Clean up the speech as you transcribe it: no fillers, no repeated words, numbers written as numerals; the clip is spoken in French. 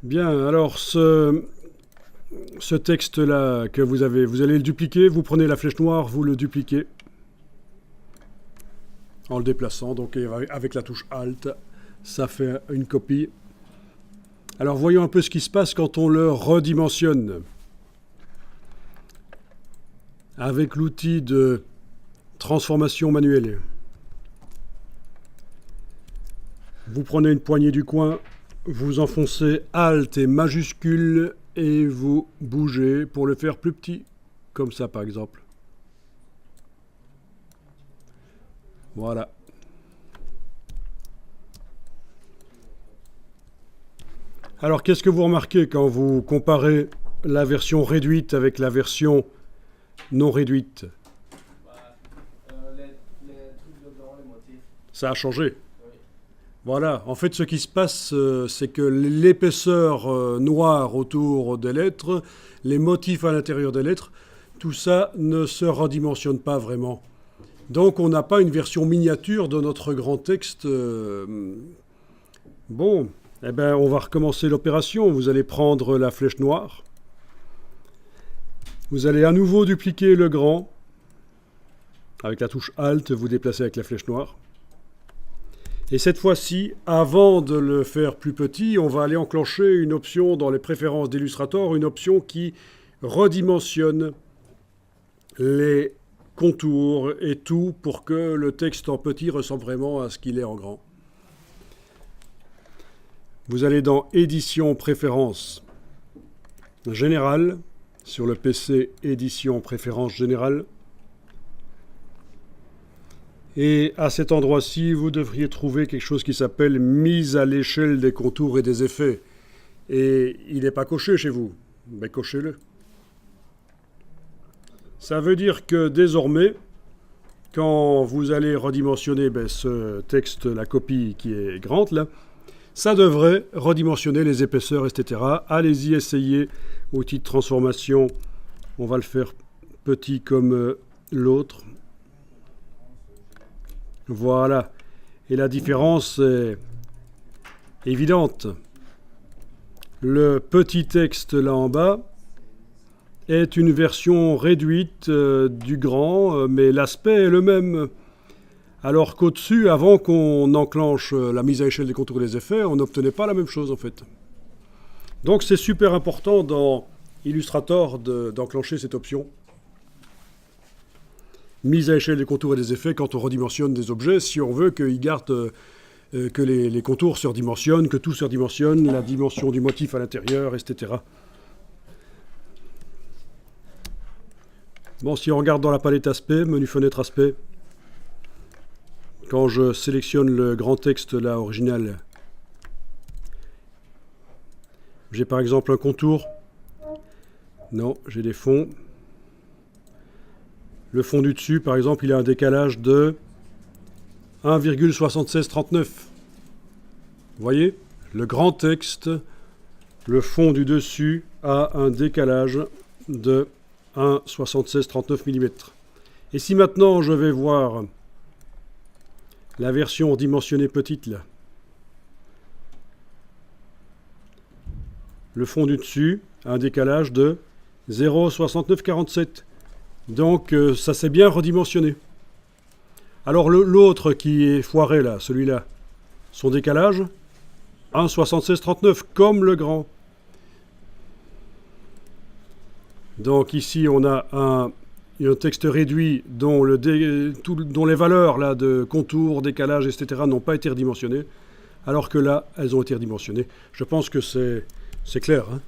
Bien, alors ce texte-là que vous allez le dupliquer, vous prenez la flèche noire, vous le dupliquez en le déplaçant, donc avec la touche Alt, ça fait une copie. Alors voyons un peu ce qui se passe quand on le redimensionne. Avec l'outil de transformation manuelle. Vous prenez une poignée du coin, vous enfoncez Alt et majuscule et vous bougez pour le faire plus petit, comme ça par exemple. Voilà. Alors qu'est-ce que vous remarquez quand vous comparez la version réduite avec la version non réduite? Les trucs dedans, les motifs. Ça a changé. Oui. Voilà, en fait ce qui se passe, c'est que l'épaisseur noire autour des lettres, les motifs à l'intérieur des lettres, tout ça ne se redimensionne pas vraiment. Donc on n'a pas une version miniature de notre grand texte. Bon, eh bien on va recommencer l'opération. Vous allez prendre la flèche noire. Vous allez à nouveau dupliquer le grand. Avec la touche Alt, vous déplacez avec la flèche noire. Et cette fois-ci, avant de le faire plus petit, on va aller enclencher une option dans les préférences d'Illustrator, une option qui redimensionne les contours et tout pour que le texte en petit ressemble vraiment à ce qu'il est en grand. Vous allez dans Édition Préférences Générales, sur le PC Édition Préférences Générales. Et à cet endroit-ci, vous devriez trouver quelque chose qui s'appelle Mise à l'échelle des contours et des effets. Et il n'est pas coché chez vous. Ben, cochez-le. Ça veut dire que désormais, quand vous allez redimensionner ce texte, la copie qui est grande, là, ça devrait redimensionner les épaisseurs, etc. Allez-y, essayez. Outil de transformation, on va le faire petit comme l'autre. Voilà. Et la différence est évidente. Le petit texte là en bas est une version réduite du grand, mais l'aspect est le même. Alors qu'au-dessus, avant qu'on enclenche la mise à échelle des contours et des effets, on n'obtenait pas la même chose en fait. Donc c'est super important dans Illustrator d'enclencher cette option. Mise à échelle des contours et des effets quand on redimensionne des objets, si on veut qu'ils gardent, que les contours se redimensionnent, que tout se redimensionne, la dimension du motif à l'intérieur, etc. Bon, si on regarde dans la palette aspect, menu fenêtre aspect, quand je sélectionne le grand texte là original, j'ai par exemple un contour. Non, j'ai des fonds. Le fond du dessus, par exemple, il a un décalage de 1,7639. Vous voyez? Le grand texte, le fond du dessus a un décalage de 1,7639 mm. Et si maintenant je vais voir la version dimensionnée petite, là, le fond du dessus a un décalage de 0,6947. Donc ça s'est bien redimensionné. Alors l'autre qui est foiré là, celui-là, son décalage, 1,7639, comme le grand. Donc ici on a un texte réduit dont les valeurs là, de contour, décalage, etc. n'ont pas été redimensionnées, alors que là, elles ont été redimensionnées. Je pense que c'est clair, hein.